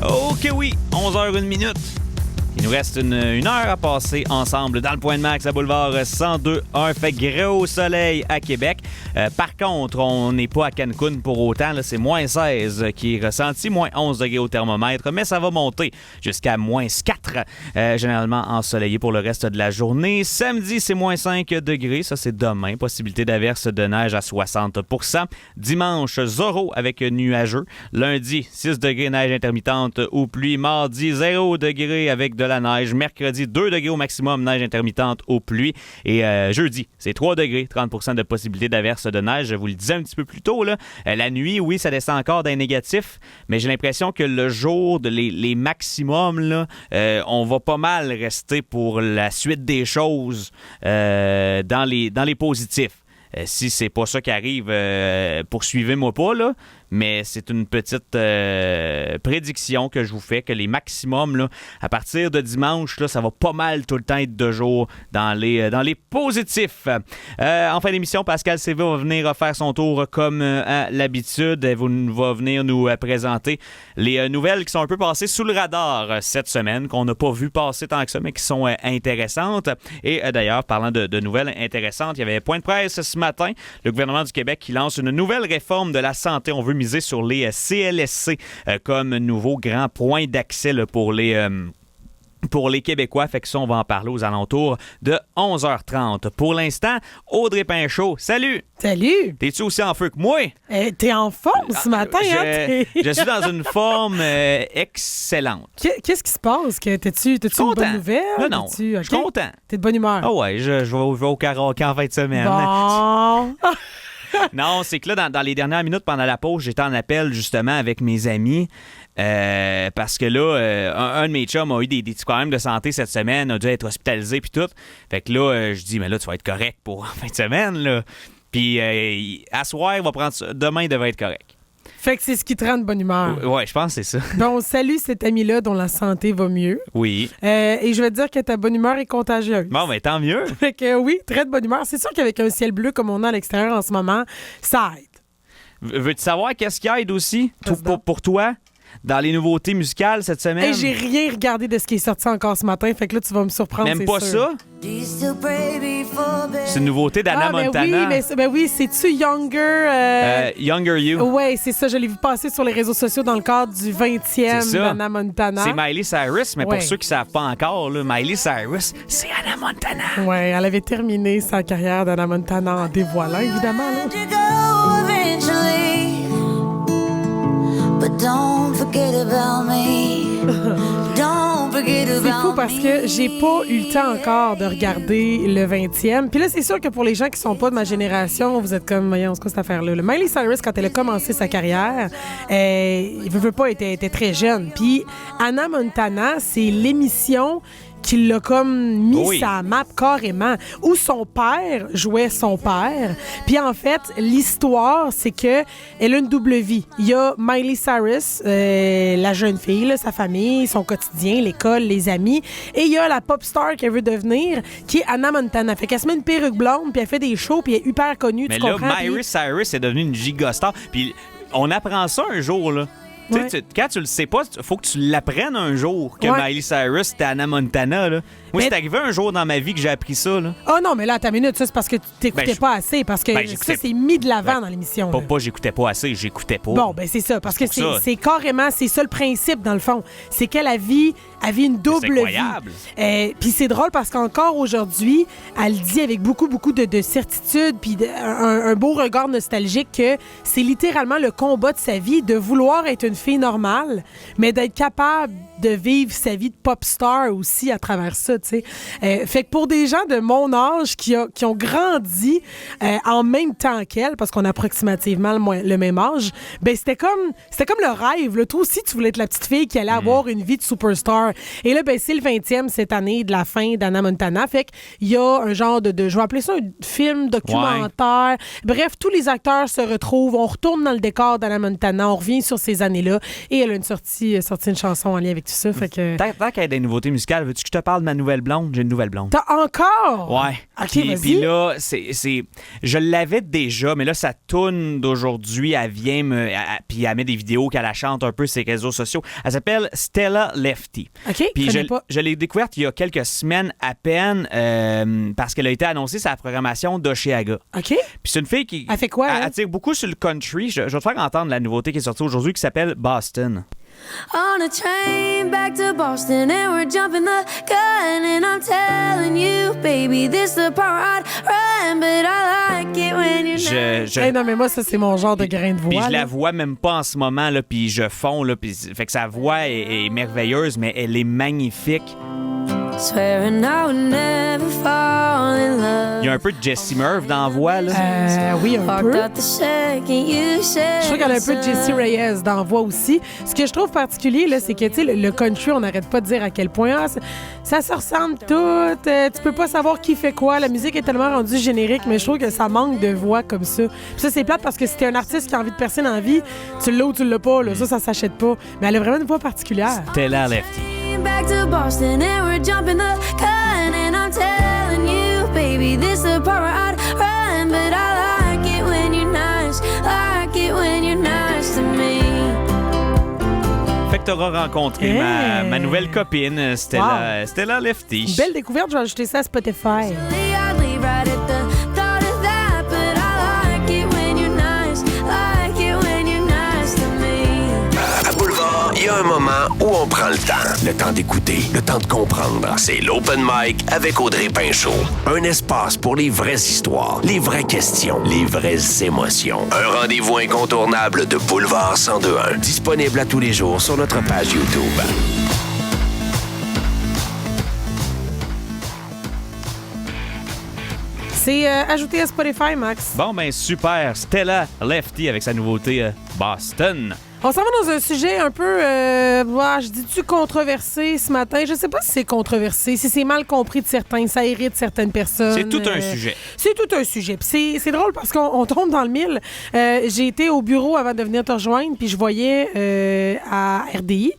Ok oui, 11h01. Il nous reste une heure à passer ensemble dans le Point de Max à Boulevard 102.1. Fait gros soleil à Québec. Par contre, on n'est pas à Cancun pour autant. Là, c'est moins 16 qui est ressenti, moins 11 degrés au thermomètre. Mais ça va monter jusqu'à moins 4, généralement ensoleillé pour le reste de la journée. Samedi, c'est moins 5 degrés. Ça, c'est demain. Possibilité d'averse de neige à 60%. Dimanche, 0 avec nuageux. Lundi, 6 degrés, neige intermittente ou pluie. Mardi, 0 degrés avec de la neige. Mercredi, 2 degrés au maximum, neige intermittente aux pluies. Et jeudi, c'est 3 degrés, 30% de possibilité d'averse de neige. Je vous le disais un petit peu plus tôt, là. La nuit, oui, ça descend encore d'un négatif, mais j'ai l'impression que le jour, les maximums, là, on va pas mal rester pour la suite des choses dans les positifs. Si c'est pas ça qui arrive, poursuivez-moi pas, là. Mais c'est une petite prédiction que je vous fais, que les maximums, là, à partir de dimanche, là, ça va pas mal tout le temps être de jour dans les positifs. En fin d'émission, Pascal CV va venir faire son tour comme à l'habitude. Elle va venir nous présenter les nouvelles qui sont un peu passées sous le radar cette semaine, qu'on n'a pas vu passer tant que ça, mais qui sont intéressantes. Et d'ailleurs, parlant de nouvelles intéressantes, il y avait point de presse ce matin. Le gouvernement du Québec qui lance une nouvelle réforme de la santé. On veut miser sur les CLSC comme nouveau grand point d'accès là, pour les Québécois. Fait que ça, on va en parler aux alentours de 11h30. Pour l'instant, Audrey Pinchot, salut! Salut! T'es-tu aussi en feu que moi? T'es en forme ce matin, hein? Je suis dans une forme excellente. Qu'est-ce qui se passe? T'es-tu une bonne nouvelle? Non, je suis content. T'es de bonne humeur? Ah ouais, je vais au karaoké en fin de semaine. Bon... Non, c'est que là, dans les dernières minutes pendant la pause, j'étais en appel justement avec mes amis parce que là, un de mes chums a eu des petits problèmes de santé cette semaine, a dû être hospitalisé puis tout. Fait que là, je dis, mais là, tu vas être correct pour en fin de semaine, là. Puis à soir, il va prendre ça. Demain, il devrait être correct. Fait que c'est ce qui te rend de bonne humeur. Ouais, je pense que c'est ça. Bon, salut cet ami-là dont la santé va mieux. Oui. Et je vais te dire que ta bonne humeur est contagieuse. Bon, mais tant mieux. Fait que oui, très de bonne humeur. C'est sûr qu'avec un ciel bleu comme on a à l'extérieur en ce moment, ça aide. Veux-tu savoir qu'est-ce qui aide aussi pour toi? Dans les nouveautés musicales cette semaine. Hey, j'ai rien regardé de ce qui est sorti encore ce matin, fait que là, tu vas me surprendre, même c'est pas sûr. Ça? C'est une nouveauté d'Anna Montana. Oui, c'est-tu Younger? Younger You. Oui, c'est ça. Je l'ai vu passer sur les réseaux sociaux dans le cadre du 20e d'Anna Montana. C'est Miley Cyrus, mais pour ceux qui ne savent pas encore, là, Miley Cyrus, c'est Anna Montana. Oui, elle avait terminé sa carrière d'Anna Montana en dévoilant, évidemment. Là. Don't forget about me. Don't forget about me. C'est fou parce que j'ai pas eu le temps encore de regarder le 20e. Puis là, c'est sûr que pour les gens qui sont pas de ma génération, vous êtes comme, voyons, c'est quoi cette affaire-là? Le Miley Cyrus, quand elle a commencé sa carrière, il veut pas, était très jeune. Puis Anna Montana, c'est l'émission qui l'a comme mis sa map carrément, où son père jouait son père. Puis en fait, l'histoire, c'est que elle a une double vie. Il y a Miley Cyrus, la jeune fille, là, sa famille, son quotidien, l'école, les amis. Et il y a la pop star qu'elle veut devenir, qui est Anna Montana. Fait qu'elle se met une perruque blonde, puis elle fait des shows, puis elle est hyper connue, mais tu là, comprends? Miley Cyrus est devenue une gigastar. Puis on apprend ça un jour, là. Ouais. Quand tu le sais pas, il faut que tu l'apprennes un jour que Miley Cyrus, c'était Anna Montana. Là. Moi, c'est arrivé un jour dans ma vie que j'ai appris ça. Là. Oh non, mais là, ta minute, ça, c'est parce que tu t'écoutais pas assez. Parce que ça, c'est mis de l'avant dans l'émission. Pas j'écoutais pas assez, j'écoutais pas. Bon, ben c'est ça. Parce que c'est carrément, c'est ça le principe, dans le fond. C'est qu'elle a vie une double vie. C'est incroyable. Puis c'est drôle parce qu'encore aujourd'hui, elle dit avec beaucoup, beaucoup de certitude puis un beau regard nostalgique que c'est littéralement le combat de sa vie de vouloir être une fille normale, mais d'être capable de vivre sa vie de pop star aussi à travers ça, tu sais. Fait que pour des gens de mon âge qui ont grandi en même temps qu'elle, parce qu'on a approximativement le même âge, ben c'était comme le rêve. Là. Toi aussi, tu voulais être la petite fille qui allait avoir une vie de superstar. Et là, ben c'est le 20e cette année de la fin d'Anna Montana. Fait qu'il y a un genre je vais appeler ça un film documentaire. Bref, tous les acteurs se retrouvent. On retourne dans le décor d'Anna Montana. On revient sur ces années-là. là. Et elle a sorti une chanson en lien avec tout ça. Fait que... Tant qu'il y a des nouveautés musicales, veux-tu que je te parle de ma nouvelle blonde? J'ai une nouvelle blonde. T'as encore? Ouais. OK, vas-y. Puis là, je l'avais déjà, mais là, sa toune d'aujourd'hui, elle vient puis elle met des vidéos qu'elle chante un peu sur ses réseaux sociaux. Elle s'appelle Stella Lefty. OK, puis pas. je l'ai découverte il y a quelques semaines à peine parce qu'elle a été annoncée sur la programmation d'Oshéaga. OK. Puis c'est une fille qui elle fait quoi, elle tire beaucoup sur le country. Je vais te faire entendre la nouveauté qui est sortie aujourd'hui qui s'appelle Boston. On a train back to Boston and we're jumping the gun and I'm telling you, baby, this the part I'd run, but I like it when you're Hey, non, mais moi, ça, c'est mon genre de grain de voix. Puis je la vois même pas en ce moment, là, puis je fonds, là, puis fait que sa voix est merveilleuse, mais elle est magnifique. Swearing I would never fall in love. Il y a un peu de Jessie Murph dans la voix, là. Oui, un peu. Je trouve qu'elle a un peu de Jessie Reyes dans la voix aussi. Ce que je trouve particulier, là, c'est que, tu sais, le country, on n'arrête pas de dire à quel point ça se ressemble tout. Tu peux pas savoir qui fait quoi. La musique est tellement rendue générique, mais je trouve que ça manque de voix comme ça. Puis ça, c'est plate parce que si t'es un artiste qui a envie de percer dans la vie, tu l'as ou tu l'as pas, là. Ça s'achète pas. Mais elle a vraiment une voix particulière. Stella Lefty. Back to Boston and we're jumping the gun and I'm telling you, baby, this the part where I'd run, but I like it when you're nice, like it when you're nice to me. Fait que t'auras rencontré ma nouvelle copine, Stella Lefty. Belle découverte, je vais ajouter ça à Spotify. Il y a un moment où on prend le temps d'écouter, le temps de comprendre. C'est l'Open Mic avec Audrey Pinchot. Un espace pour les vraies histoires, les vraies questions, les vraies émotions. Un rendez-vous incontournable de Boulevard 102.1. Disponible à tous les jours sur notre page YouTube. C'est ajouté à Spotify, Max. Bon, ben super. Stella Lefty avec sa nouveauté Boston. On s'en va dans un sujet un peu, je dis-tu controversé ce matin? Je sais pas si c'est controversé, si c'est mal compris de certains, ça irrite certaines personnes. C'est tout un sujet. C'est tout un sujet. Puis c'est drôle parce qu'on tombe dans le mille. J'ai été au bureau avant de venir te rejoindre, puis je voyais à RDI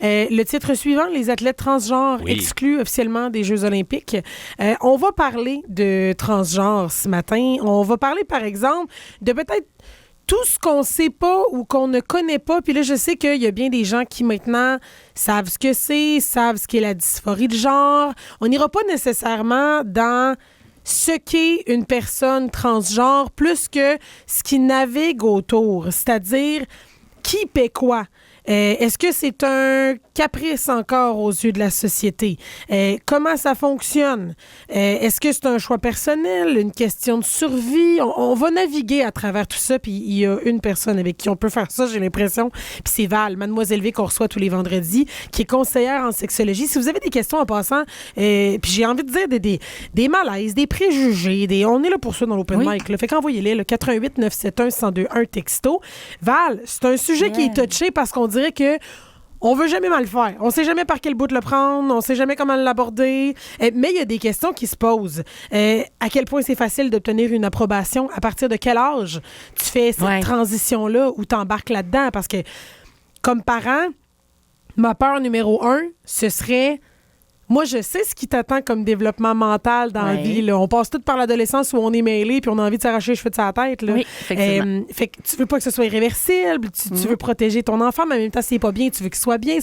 le titre suivant, les athlètes transgenres exclus officiellement des Jeux olympiques. On va parler de transgenre ce matin. On va parler, par exemple, de peut-être tout ce qu'on sait pas ou qu'on ne connaît pas. Puis là, je sais qu'il y a bien des gens qui, maintenant, savent ce que c'est, savent ce qu'est la dysphorie de genre. On n'ira pas nécessairement dans ce qu'est une personne transgenre plus que ce qui navigue autour, c'est-à-dire qui paie quoi. Est-ce que c'est un caprice encore aux yeux de la société? Comment ça fonctionne? Est-ce que c'est un choix personnel, une question de survie? On va naviguer à travers tout ça, puis il y a une personne avec qui on peut faire ça, j'ai l'impression, puis c'est Val, Mademoiselle V, qu'on reçoit tous les vendredis, qui est conseillère en sexologie. Si vous avez des questions en passant, puis j'ai envie de dire des malaises, des préjugés, on est là pour ça dans l'Open Mic. Là. Fait qu'envoyez-les, le 88 971 1021 texto. Val, c'est un sujet qui est touché parce qu'on dirait que on veut jamais mal faire. On sait jamais par quel bout le prendre, on sait jamais comment l'aborder. Mais il y a des questions qui se posent. À quel point c'est facile d'obtenir une approbation? À partir de quel âge tu fais cette transition-là ou t'embarques là-dedans? Parce que, comme parent, ma peur numéro 1, ce serait... Moi, je sais ce qui t'attend comme développement mental dans la vie. Là. On passe tout par l'adolescence où on est mêlé puis on a envie de s'arracher les cheveux de sa tête. Là. Oui, effectivement. Fait que tu veux pas que ce soit irréversible, tu veux protéger ton enfant, mais en même temps, s'il est pas bien, tu veux qu'il soit bien.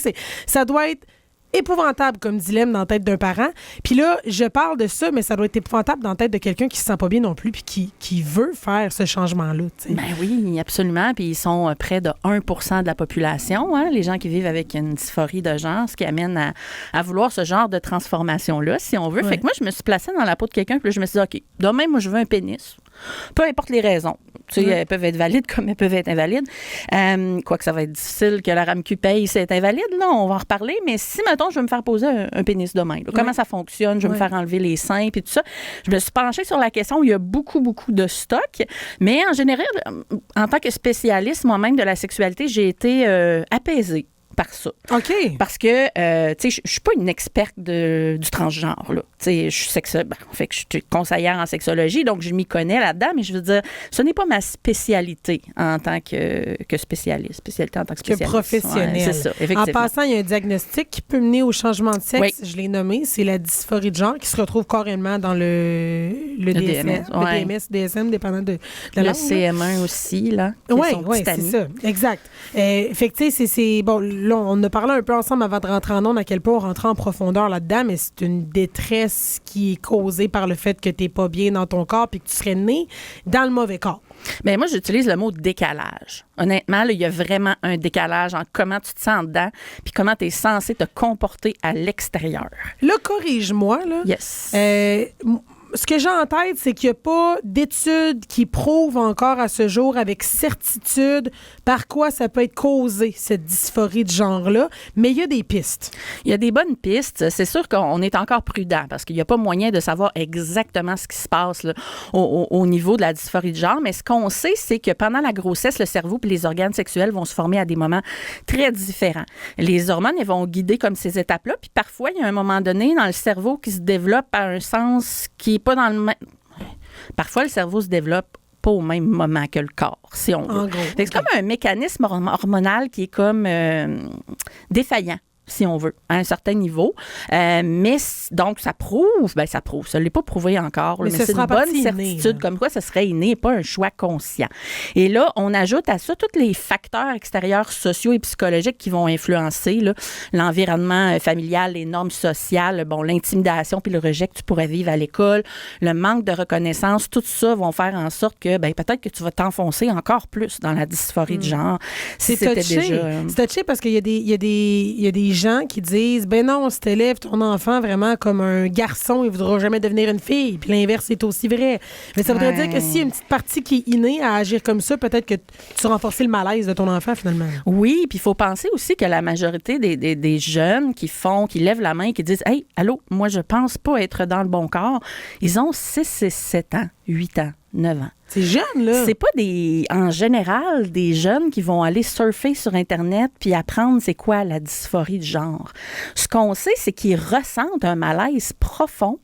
Ça doit être épouvantable comme dilemme dans la tête d'un parent. Puis là, je parle de ça, mais ça doit être épouvantable dans la tête de quelqu'un qui se sent pas bien non plus puis qui veut faire ce changement-là. T'sais. Ben oui, absolument. Puis ils sont près de 1% de la population, hein, les gens qui vivent avec une dysphorie de genre, ce qui amène à vouloir ce genre de transformation-là, si on veut. Fait que moi, je me suis placée dans la peau de quelqu'un, puis là, je me suis dit, OK, demain, moi, je veux un pénis. Peu importe les raisons. Tu sais, elles peuvent être valides comme elles peuvent être invalides. Quoique ça va être difficile que la RAMQ paye si c'est invalide, là, on va en reparler. Mais si, mettons, je veux me faire poser un pénis demain, là, comment ça fonctionne, je veux me faire enlever les seins et tout ça. Je me suis penchée sur la question où il y a beaucoup, beaucoup de stock. Mais en général, en tant que spécialiste moi-même de la sexualité, j'ai été apaisée par ça. OK. Parce que, tu sais, je suis pas une experte du transgenre, là. Tu sais, je suis fait que je suis conseillère en sexologie, donc je m'y connais là-dedans, mais je veux dire, ce n'est pas ma spécialité en tant que spécialiste. Spécialité en tant que spécialiste. Que professionnel. Ouais, c'est ça, effectivement. En passant, il y a un diagnostic qui peut mener au changement de sexe. Oui. Je l'ai nommé. C'est la dysphorie de genre qui se retrouve carrément dans le DSM, ouais. le DMS, DSM, dépendant de la le langue. CM1 aussi, là. Oui, c'est ça. Exact. Fait que, tu sais, c'est bon, là, on a parlé un peu ensemble avant de rentrer en ondes à quel point on rentrait en profondeur là-dedans, mais c'est une détresse qui est causée par le fait que tu n'es pas bien dans ton corps puis que tu serais né dans le mauvais corps. Bien, moi, j'utilise le mot décalage. Honnêtement, il y a vraiment un décalage en comment tu te sens dedans puis comment tu es censé te comporter à l'extérieur. Là, corrige-moi, là. Yes. Ce que j'ai en tête, c'est qu'il n'y a pas d'études qui prouvent encore à ce jour avec certitude par quoi ça peut être causé, cette dysphorie de genre-là, mais il y a des pistes. Il y a des bonnes pistes. C'est sûr qu'on est encore prudent parce qu'il n'y a pas moyen de savoir exactement ce qui se passe là, au niveau de la dysphorie de genre, mais ce qu'on sait, c'est que pendant la grossesse, le cerveau et les organes sexuels vont se former à des moments très différents. Les hormones, elles vont guider comme ces étapes-là, puis parfois, il y a un moment donné dans le cerveau qui se développe à un sens qui n'est pas dans le même... Parfois, le cerveau se développe pas au même moment que le corps, si on veut. C'est comme un mécanisme hormonal qui est comme défaillant, si on veut, à un certain niveau. Mais donc, ça prouve, ça ne l'est pas prouvé encore, mais c'est une bonne certitude, comme quoi ça serait inné et pas un choix conscient. Et là, on ajoute à ça tous les facteurs extérieurs sociaux et psychologiques qui vont influencer là, l'environnement familial, les normes sociales, bon, l'intimidation puis le rejet que tu pourrais vivre à l'école, le manque de reconnaissance, tout ça vont faire en sorte que peut-être que tu vas t'enfoncer encore plus dans la dysphorie de genre. C'est touché. C'est touché parce qu'il y a des gens qui disent ben non, si t'élèves ton enfant vraiment comme un garçon, il voudra jamais devenir une fille. Puis l'inverse est aussi vrai. Mais ça voudrait dire que s'il y a une petite partie qui est innée à agir comme ça, peut-être que tu renforces le malaise de ton enfant finalement. Oui, puis il faut penser aussi que la majorité des jeunes qui lèvent la main, qui disent hey, allô, moi je pense pas être dans le bon corps, ils ont 6 et 7 ans, 8 ans, 9 ans. C'est jeune, là. C'est pas en général des jeunes qui vont aller surfer sur Internet puis apprendre c'est quoi la dysphorie de genre. Ce qu'on sait, c'est qu'ils ressentent un malaise profond.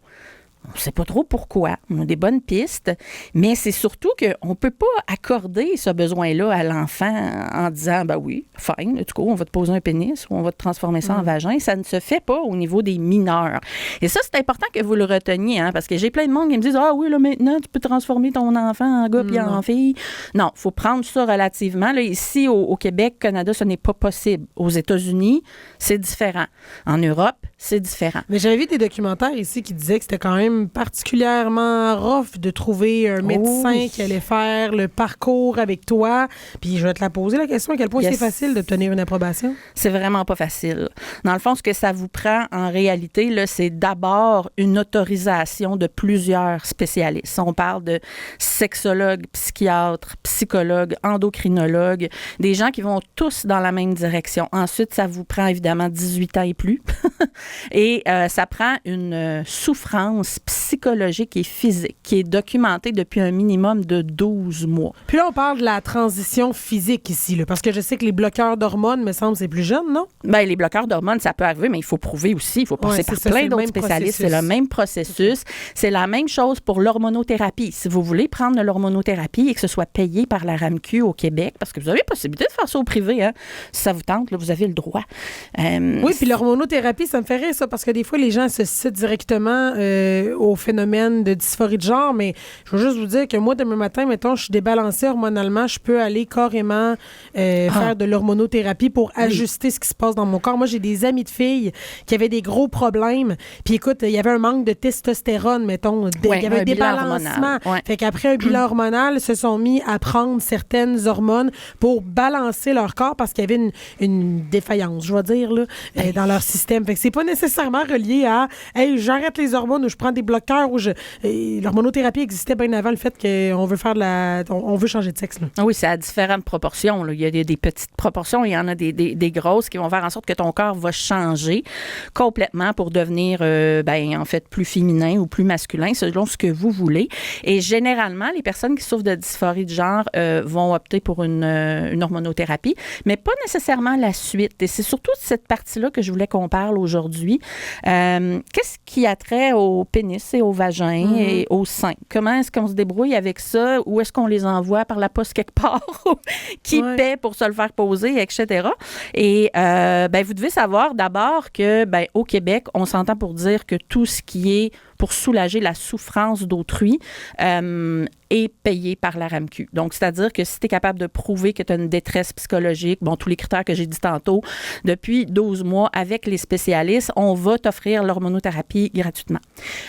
On ne sait pas trop pourquoi. On a des bonnes pistes, mais c'est surtout qu'on ne peut pas accorder ce besoin-là à l'enfant en disant ben oui, fine, du coup, on va te poser un pénis ou on va te transformer ça en vagin. Ça ne se fait pas au niveau des mineurs. Et ça, c'est important que vous le reteniez, hein, parce que j'ai plein de monde qui me disent ah oui, là, maintenant, tu peux transformer ton enfant en gars puis en fille. Non, il faut prendre ça relativement. Là, ici, au Québec, Canada, ce n'est pas possible. Aux États-Unis, c'est différent. En Europe, c'est différent. Mais j'avais vu des documentaires ici qui disaient que c'était quand même particulièrement rough de trouver un médecin qui allait faire le parcours avec toi. Puis je vais te la poser la question, à quel point c'est facile d'obtenir une approbation? C'est vraiment pas facile. Dans le fond, ce que ça vous prend en réalité, là, c'est d'abord une autorisation de plusieurs spécialistes. On parle de sexologues, psychiatres, psychologues, endocrinologues, des gens qui vont tous dans la même direction. Ensuite, ça vous prend évidemment 18 ans et plus. Et ça prend une souffrance psychologique et physique qui est documentée depuis un minimum de 12 mois. Puis là, on parle de la transition physique ici, là, parce que je sais que les bloqueurs d'hormones, me semble, c'est plus jeune, non? Bien, les bloqueurs d'hormones, ça peut arriver, mais il faut prouver aussi. Il faut passer par plein d'autres spécialistes. C'est le même processus. C'est la même chose pour l'hormonothérapie. Si vous voulez prendre de l'hormonothérapie et que ce soit payé par la RAMQ au Québec, parce que vous avez la possibilité de faire ça au privé, hein, si ça vous tente, là, vous avez le droit. Oui, puis l'hormonothérapie, ça me fait rire, ça, parce que des fois, les gens associent directement au phénomène de dysphorie de genre, mais je veux juste vous dire que moi, demain matin, mettons, je suis débalancée hormonalement, je peux aller carrément faire de l'hormonothérapie pour ajuster ce qui se passe dans mon corps. Moi, j'ai des amis de filles qui avaient des gros problèmes, puis écoute, il y avait un manque de testostérone, mettons, il y avait un débalancement. Fait qu'après un bilan hormonal, ils se sont mis à prendre certaines hormones pour balancer leur corps parce qu'il y avait une défaillance, je vais dire, là, dans leur système. Fait que c'est pas nécessairement relié à « Hey, j'arrête les hormones ou je prends des bloqueurs où l'hormonothérapie existait bien avant le fait qu'on veut faire on veut changer de sexe. Là. Oui, c'est à différentes proportions. Là. Il y a des petites proportions, il y en a des grosses qui vont faire en sorte que ton corps va changer complètement pour devenir, en fait, plus féminin ou plus masculin, selon ce que vous voulez. Et généralement, les personnes qui souffrent de dysphorie de genre vont opter pour une hormonothérapie, mais pas nécessairement la suite. Et c'est surtout cette partie-là que je voulais qu'on parle aujourd'hui. Qu'est-ce qui a trait au pénis et au vagin et au sein? Comment est-ce qu'on se débrouille avec ça? Où est-ce qu'on les envoie par la poste quelque part? Qui paie pour se le faire poser, etc. Et vous devez savoir d'abord que au Québec, on s'entend pour dire que tout ce qui est pour soulager la souffrance d'autrui est payé par la RAMQ. Donc, c'est-à-dire que si tu es capable de prouver que tu as une détresse psychologique, tous les critères que j'ai dit tantôt, depuis 12 mois avec les spécialistes, on va t'offrir l'hormonothérapie gratuitement.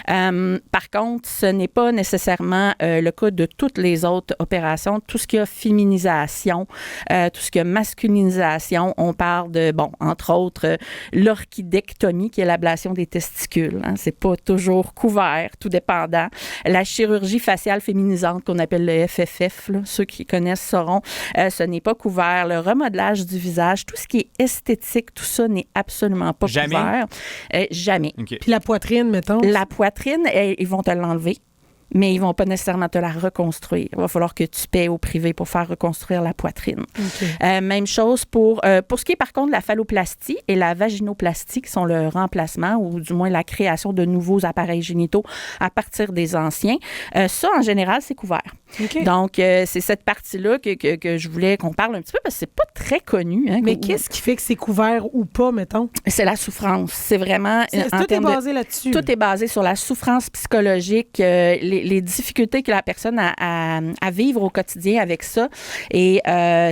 Par contre, ce n'est pas nécessairement le cas de toutes les autres opérations. Tout ce qui a féminisation, tout ce qui a masculinisation, on parle de, entre autres, l'orchidectomie, qui est l'ablation des testicules. Hein. C'est pas toujours couvert, tout dépendant. La chirurgie faciale féminisante, qu'on appelle le FFF, là, ceux qui connaissent sauront, ce n'est pas couvert. Le remodelage du visage, tout ce qui est esthétique, tout ça n'est absolument pas couvert. Jamais. Okay. Puis la poitrine, mettons? La poitrine, ils vont te l'enlever. Mais ils ne vont pas nécessairement te la reconstruire. Il va falloir que tu paies au privé pour faire reconstruire la poitrine. Okay. Même chose pour ce qui est par contre de la phalloplastie et la vaginoplastie, qui sont le remplacement ou du moins la création de nouveaux appareils génitaux à partir des anciens. Ça, en général, c'est couvert. Okay. Donc, c'est cette partie-là que je voulais qu'on parle un petit peu parce que c'est pas très connu. Hein, mais qu'est-ce qui fait que c'est couvert ou pas, mettons? C'est la souffrance. C'est vraiment... tout est basé là-dessus. Tout est basé sur la souffrance psychologique, les difficultés que la personne a à vivre au quotidien avec ça. Et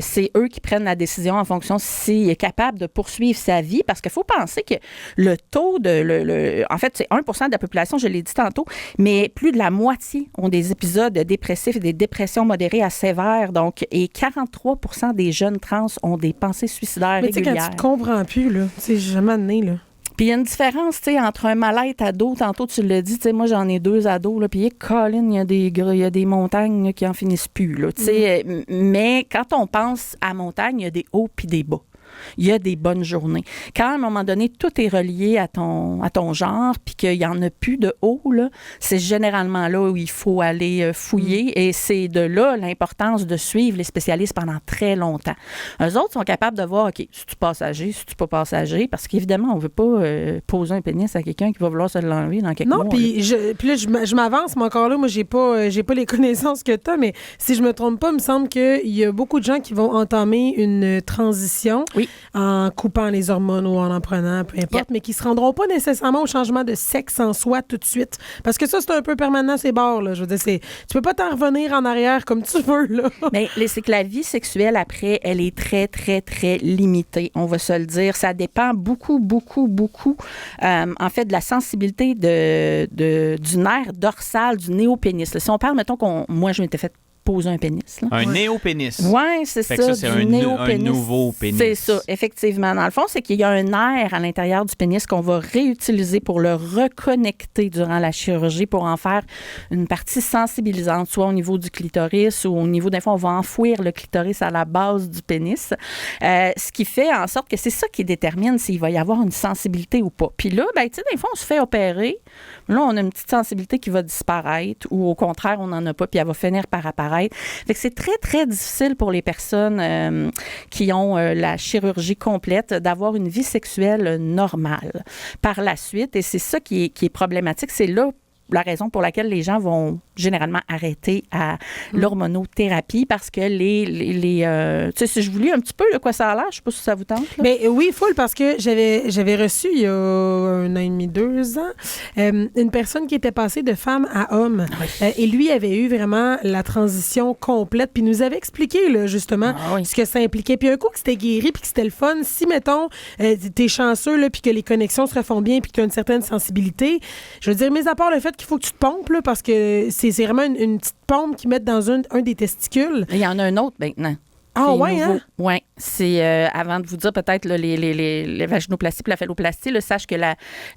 c'est eux qui prennent la décision en fonction s'il est capable de poursuivre sa vie. Parce qu'il faut penser que le taux en fait, c'est 1% de la population, je l'ai dit tantôt, mais plus de la moitié ont des épisodes dépressifs et des dépressions modérées à sévères. Donc, et 43% des jeunes trans ont des pensées suicidaires régulières. Mais tu sais, quand tu te comprends plus, là, c'est jamais né, là. Puis il y a une différence, tu sais, entre un mal-être ado, tantôt tu l'as dit, tu sais, moi j'en ai 2 ados, là, puis Colin, il y a des montagnes là, qui en finissent plus, là, tu sais. Mais quand on pense à montagne, il y a des hauts puis des bas. Il y a des bonnes journées. Quand, à un moment donné, tout est relié à ton genre puis qu'il n'y en a plus de haut, là, c'est généralement là où il faut aller fouiller et c'est de là l'importance de suivre les spécialistes pendant très longtemps. Eux autres sont capables de voir, OK, si-tu passager, si-tu pas passager, parce qu'évidemment, on ne veut pas poser un pénis à quelqu'un qui va vouloir se l'enlever dans quelques mois. Non, puis là, je m'avance, mais encore là, moi, j'ai pas les connaissances que tu as, mais si je me trompe pas, il me semble qu'il y a beaucoup de gens qui vont entamer une transition. Oui. En coupant les hormones ou en prenant, peu importe, mais qui ne se rendront pas nécessairement au changement de sexe en soi tout de suite. Parce que ça, c'est un peu permanent, ces bords, là. Je veux dire, tu peux pas t'en revenir en arrière comme tu veux, là. Mais c'est que la vie sexuelle, après, elle est très, très, très limitée, on va se le dire. Ça dépend beaucoup, beaucoup, beaucoup, en fait, de la sensibilité du nerf dorsal du néopénis. Là, si on parle, mettons moi, je m'étais fait poser un pénis. Là. Un néopénis. Oui, c'est ça. C'est un nouveau pénis. C'est ça, effectivement. Dans le fond, c'est qu'il y a un nerf à l'intérieur du pénis qu'on va réutiliser pour le reconnecter durant la chirurgie pour en faire une partie sensibilisante, soit au niveau du clitoris ou au niveau, des fois, on va enfouir le clitoris à la base du pénis. Ce qui fait en sorte que c'est ça qui détermine s'il va y avoir une sensibilité ou pas. Puis là, tu sais, des fois, on se fait opérer. Là, on a une petite sensibilité qui va disparaître ou au contraire, on n'en a pas puis elle va finir par apparaître. Fait que c'est très, très difficile pour les personnes qui ont la chirurgie complète d'avoir une vie sexuelle normale par la suite. Et c'est ça qui est problématique. C'est là la raison pour laquelle les gens vont généralement arrêter à l'hormonothérapie parce que tu sais, si je vous lis un petit peu de quoi ça a l'air, je sais pas si ça vous tente. Mais oui, full, parce que j'avais reçu il y a 1 an et demi, 2 ans, une personne qui était passée de femme à homme. Oui. Et lui avait eu vraiment la transition complète, puis nous avait expliqué, là, justement, ce que ça impliquait. Puis un coup que c'était guéri, puis que c'était le fun, si, mettons, t'es chanceux, là, puis que les connexions se refont bien, puis que t'as une certaine sensibilité, je veux dire, mis à part le fait qu'il faut que tu te pompes, là, parce que c'est vraiment une petite pompe qu'ils mettent dans un des testicules. Il y en a un autre maintenant. Ah ouais, hein? Oui. C'est, avant de vous dire peut-être là, les vaginoplasties et la phalloplastie, là, sache que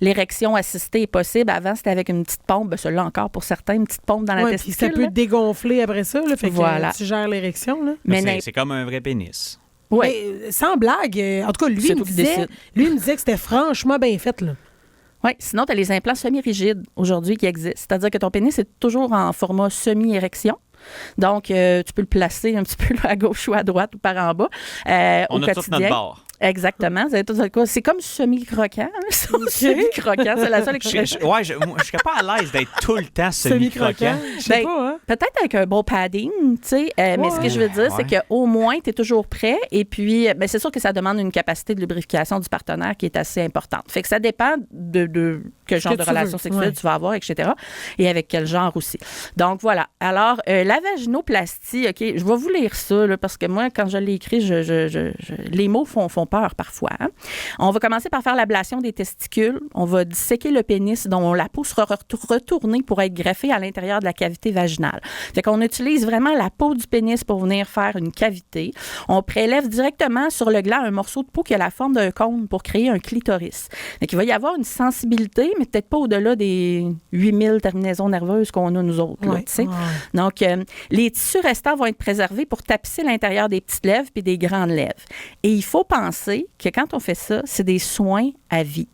l'érection assistée est possible. Avant, c'était avec une petite pompe. Ben, celui-là encore, pour certains, une petite pompe dans la testicule. Puis ça peut dégonfler après ça. Là, fait voilà. que tu gères l'érection. Là. Mais c'est comme un vrai pénis. Oui. Sans blague. En tout cas, lui, il me disait que c'était franchement bien fait. Là. Oui, sinon, tu as les implants semi-rigides aujourd'hui qui existent. C'est-à-dire que ton pénis est toujours en format semi-érection. Donc, tu peux le placer un petit peu à gauche ou à droite ou par en bas on au a quotidien. tout notre bord. Exactement. C'est comme semi-croquant. Semi-croquant, c'est la seule expression. Je serais pas à l'aise d'être tout le temps semi-croquant. Je sais pas, hein? Peut-être avec un bon padding, tu sais. Mais ce que je veux dire, c'est qu'au moins, tu es toujours prêt. Et puis, c'est sûr que ça demande une capacité de lubrification du partenaire qui est assez importante. Fait que ça dépend de quel genre de relation sexuelle tu vas avoir, etc. Et avec quel genre aussi. Donc, voilà. Alors, la vaginoplastie, OK, je vais vous lire ça, là, parce que moi, quand je l'ai écrit, les mots font peur parfois. Hein? On va commencer par faire l'ablation des testicules. On va disséquer le pénis dont la peau sera retournée pour être greffée à l'intérieur de la cavité vaginale. Fait qu'on utilise vraiment la peau du pénis pour venir faire une cavité. On prélève directement sur le gland un morceau de peau qui a la forme d'un cône pour créer un clitoris. Fait qu'il va y avoir une sensibilité, mais peut-être pas au-delà des 8000 terminaisons nerveuses qu'on a nous autres. Là, donc, les tissus restants vont être préservés pour tapisser l'intérieur des petites lèvres puis des grandes lèvres. Et il faut penser que quand on fait ça, c'est des soins à vie.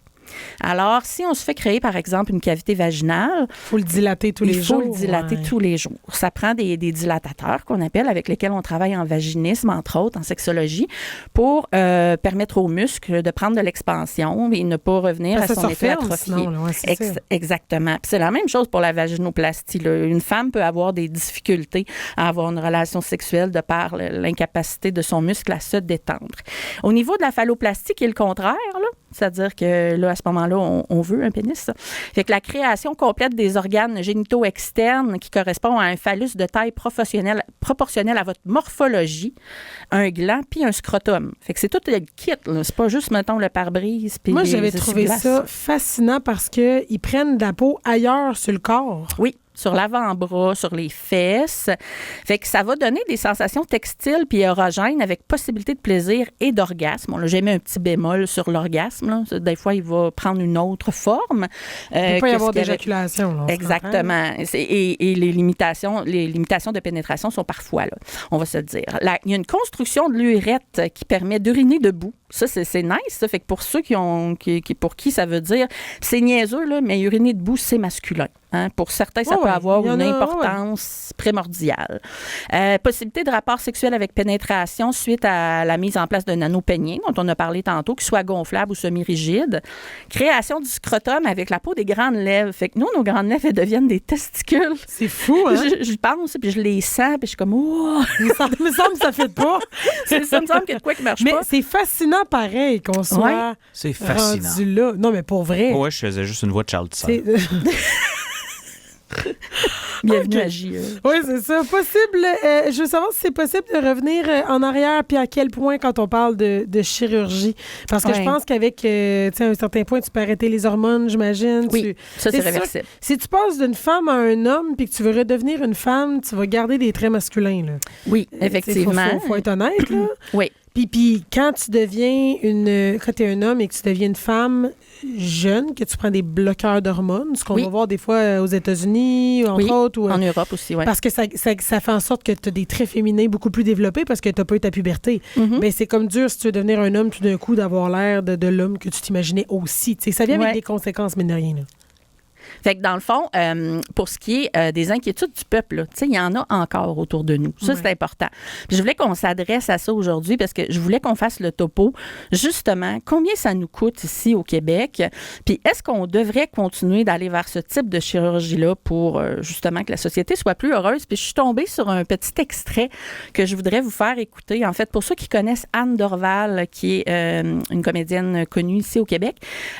Alors, si on se fait créer, par exemple, une cavité vaginale, il faut le dilater tous les jours. Il faut le dilater tous les jours. Ça prend des dilatateurs qu'on appelle, avec lesquels on travaille en vaginisme, entre autres, en sexologie, pour permettre aux muscles de prendre de l'expansion et ne pas revenir à son état atrophié. Exactement. Puis c'est la même chose pour la vaginoplastie. Là. Une femme peut avoir des difficultés à avoir une relation sexuelle de par l'incapacité de son muscle à se détendre. Au niveau de la phalloplastie, qui est le contraire, là, c'est-à-dire que là, à ce moment-là, on veut un pénis. Fait que la création complète des organes génitaux externes qui correspond à un phallus de taille proportionnelle à votre morphologie, un gland puis un scrotum. Fait que c'est tout le kit. Là. C'est pas juste, mettons, le pare-brise. Moi, j'avais trouvé ça fascinant parce qu'ils prennent de la peau ailleurs sur le corps. Oui. Sur l'avant-bras, sur les fesses. Fait que ça va donner des sensations textiles puis érogènes avec possibilité de plaisir et d'orgasme. J'ai mis un petit bémol sur l'orgasme. Là. Des fois, il va prendre une autre forme. Il ne peut pas y avoir d'éjaculation. Là, exactement. Et les limitations de pénétration sont parfois là, on va se le dire. Il y a une construction de l'urètre qui permet d'uriner debout. Ça, c'est nice. Ça. Fait que pour ceux pour qui ça veut dire, c'est niaiseux, là, mais uriner debout, c'est masculin. Hein? Pour certains, ça peut avoir une importance primordiale. Possibilité de rapport sexuel avec pénétration suite à la mise en place d'un anneau peigné, dont on a parlé tantôt, qu'il soit gonflable ou semi-rigide. Création du scrotum avec la peau des grandes lèvres. Fait que nous, nos grandes lèvres, elles deviennent des testicules. C'est fou, hein? Je pense, puis je les sens, puis je suis comme, oh! Il me semble que ça ne fait pas. Ça me semble qu'il y a de quoi qui marche pas. Mais c'est fascinant pareil qu'on soit rendu là. Non, mais pour vrai. Ouais, je faisais juste une voix de Charles Tissot. Bienvenue à J. Oui, c'est ça. Possible. Je veux savoir si c'est possible de revenir en arrière, puis à quel point quand on parle de chirurgie. Parce que je pense qu'avec un certain point, tu peux arrêter les hormones, j'imagine. Oui, ça, c'est réversible. Si tu passes d'une femme à un homme, puis que tu veux redevenir une femme, tu vas garder des traits masculins. Là. Oui, effectivement. Il faut être honnête. Là. Oui. Puis quand tu deviens quand tu es un homme et que tu deviens une femme jeune, que tu prends des bloqueurs d'hormones, ce qu'on va voir des fois aux États-Unis, entre autres. Ou, en Europe aussi, oui. Parce que ça fait en sorte que tu as des traits féminins beaucoup plus développés parce que tu n'as pas eu ta puberté. Mais c'est comme dur si tu veux devenir un homme tout d'un coup d'avoir l'air de l'homme que tu t'imaginais aussi. T'sais, ça vient avec des conséquences, mais de rien. Là. Fait que dans le fond, pour ce qui est des inquiétudes du peuple, il y en a encore autour de nous. Ça, c'est important. Puis je voulais qu'on s'adresse à ça aujourd'hui parce que je voulais qu'on fasse le topo. Justement, combien ça nous coûte ici au Québec? Puis est-ce qu'on devrait continuer d'aller vers ce type de chirurgie-là pour justement que la société soit plus heureuse? Puis je suis tombée sur un petit extrait que je voudrais vous faire écouter. En fait, pour ceux qui connaissent Anne Dorval, qui est une comédienne connue ici au Québec,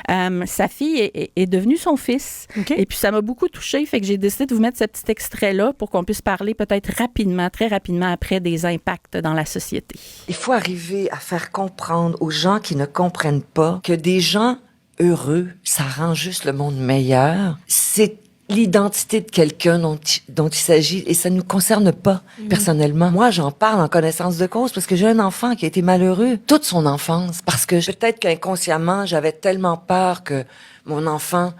sa fille est devenue son fils. Okay. Et puis, ça m'a beaucoup touchée. Fait que j'ai décidé de vous mettre ce petit extrait-là pour qu'on puisse parler peut-être rapidement, très rapidement après des impacts dans la société. Il faut arriver à faire comprendre aux gens qui ne comprennent pas que des gens heureux, ça rend juste le monde meilleur. C'est l'identité de quelqu'un dont il s'agit, et ça ne nous concerne pas personnellement. Moi, j'en parle en connaissance de cause parce que j'ai un enfant qui a été malheureux toute son enfance, parce que peut-être qu'inconsciemment, j'avais tellement peur que mon enfant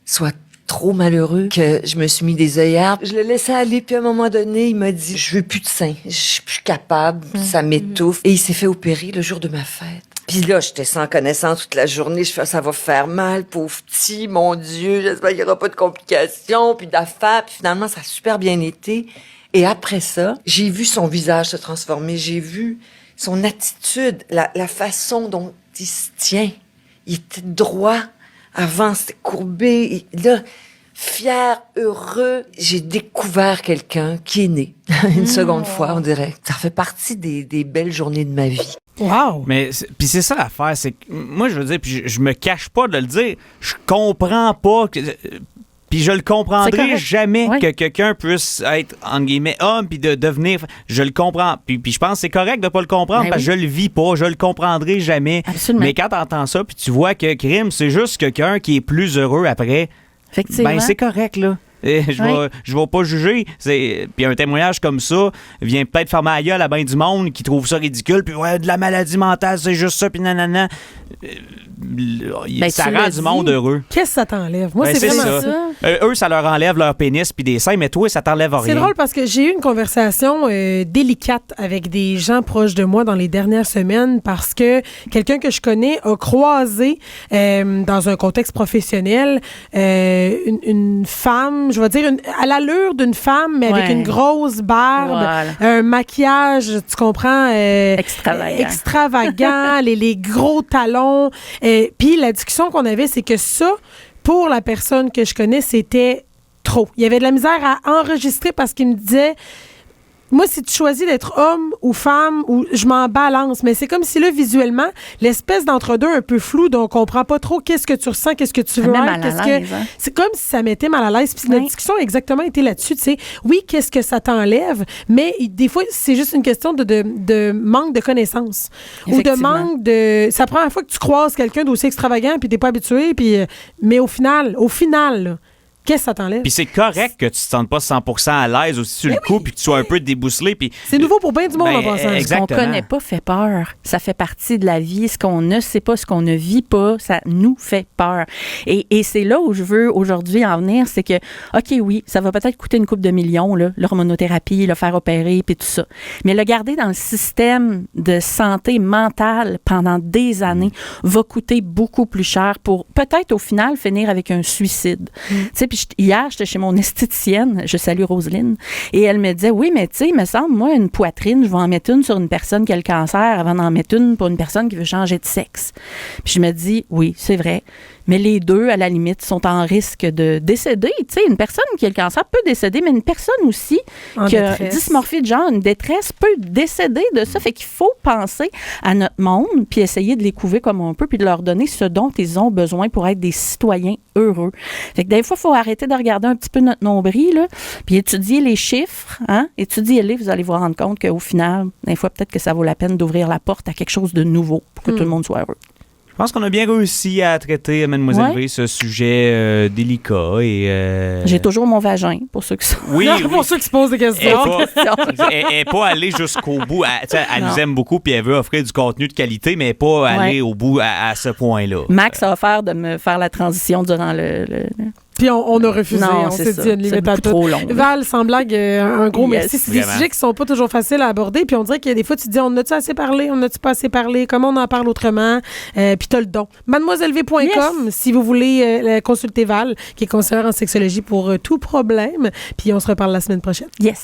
soit trop malheureux que je me suis mis des œillères. Je le laissais aller, puis à un moment donné, il m'a dit « Je veux plus de sein, je suis plus capable, ça m'étouffe. » Et il s'est fait opérer le jour de ma fête. Puis là, j'étais sans connaissance toute la journée. Je fais, ça va faire mal, pauvre petit, mon Dieu. J'espère qu'il n'y aura pas de complications, puis d'affaires. Puis finalement, ça a super bien été. Et après ça, j'ai vu son visage se transformer. J'ai vu son attitude, la façon dont il se tient. Il était droit. Avant, c'était courbé. Et là, fier, heureux, j'ai découvert quelqu'un qui est né. Une seconde fois, on dirait. Ça fait partie des belles journées de ma vie. Wow! Mais puis c'est ça l'affaire, c'est que moi je veux dire, puis je me cache pas de le dire, je comprends pas puis je le comprendrai jamais que quelqu'un puisse être entre guillemets homme puis de devenir, je le comprends, puis je pense que c'est correct de pas le comprendre parce que je le vis pas, je le comprendrai jamais. Absolument. Mais quand t'entends ça puis tu vois que crime, c'est juste quelqu'un qui est plus heureux après, ben c'est correct là. Je vais pas juger. Puis un témoignage comme ça vient peut-être faire ma gueule à ben du monde qui trouve ça ridicule. Puis de la maladie mentale, c'est juste ça. Puis nanana. Ça rend du monde heureux. Qu'est-ce que ça t'enlève? Moi, c'est vraiment ça. Eux, ça leur enlève leur pénis puis des seins, mais toi, ça t'enlève rien. C'est drôle parce que j'ai eu une conversation délicate avec des gens proches de moi dans les dernières semaines parce que quelqu'un que je connais a croisé dans un contexte professionnel une femme, je vais dire, à l'allure d'une femme, mais avec une grosse barbe, un maquillage, tu comprends? Extravagant, les gros talons. Puis la discussion qu'on avait, c'est que ça, pour la personne que je connais, c'était trop. Il y avait de la misère à enregistrer parce qu'il me disait... Moi, si tu choisis d'être homme ou femme, ou je m'en balance, mais c'est comme si là, visuellement, l'espèce d'entre-deux un peu flou, dont on comprend pas trop qu'est-ce que tu ressens, qu'est-ce que tu veux être, c'est comme si ça mettait mal à l'aise. Puis notre discussion a exactement été là-dessus, tu sais. Oui, qu'est-ce que ça t'enlève, mais des fois, c'est juste une question de manque de connaissances. Ou de manque de... C'est la première fois que tu croises quelqu'un d'aussi extravagant, puis t'es pas habitué, puis... Mais au final, là, qu'est-ce que ça t'enlève? Puis c'est correct que tu te sentes pas 100% à l'aise aussi sur le coup, puis que tu sois un peu déboussolé. Puis c'est nouveau pour bien du monde en passant. Ce qu'on connaît pas fait peur. Ça fait partie de la vie. Ce qu'on ne sait pas, ce qu'on ne vit pas, ça nous fait peur. Et c'est là où je veux aujourd'hui en venir, c'est que, OK, oui, ça va peut-être coûter une couple de millions, là, l'hormonothérapie, le faire opérer, puis tout ça. Mais le garder dans le système de santé mentale pendant des années va coûter beaucoup plus cher pour peut-être au final finir avec un suicide. Tu sais, puis hier, j'étais chez mon esthéticienne, je salue Roselyne, et elle me disait, oui, mais tu sais, il me semble, moi, une poitrine, je vais en mettre une sur une personne qui a le cancer avant d'en mettre une pour une personne qui veut changer de sexe. Puis je me dis, oui, c'est vrai, mais les deux, à la limite, sont en risque de décéder. Tu sais, une personne qui a le cancer peut décéder, mais une personne aussi qui a dysmorphie de genre, une détresse, peut décéder de ça. Fait qu'il faut penser à notre monde, puis essayer de les couver comme on peut, puis de leur donner ce dont ils ont besoin pour être des citoyens heureux. Fait que des fois, il faut arrêter de regarder un petit peu notre nombril, là, puis étudier les chiffres, étudiez-les, vous allez vous rendre compte qu'au final, des fois, peut-être que ça vaut la peine d'ouvrir la porte à quelque chose de nouveau pour que tout le monde soit heureux. Je pense qu'on a bien réussi à traiter, Mademoiselle V, ce sujet délicat. Et j'ai toujours mon vagin, pour ceux qui sont... Oui, pour ceux qui se posent des questions. Elle n'est pas allée jusqu'au bout. Elle nous aime beaucoup puis elle veut offrir du contenu de qualité, mais pas aller au bout à ce point-là. Max a offert de me faire la transition durant le... Puis on a refusé. Non, on s'est dit une limite à tout. Trop long. Val, sans blague, un gros merci. C'est des sujets qui sont pas toujours faciles à aborder. Puis on dirait qu'il y a des fois, tu te dis, on a-tu assez parlé? On a-tu pas assez parlé? Comment on en parle autrement? Puis t'as le don. Mademoiselleve.com, si vous voulez consulter Val, qui est conseillère en sexologie pour tout problème. Puis on se reparle la semaine prochaine. Yes.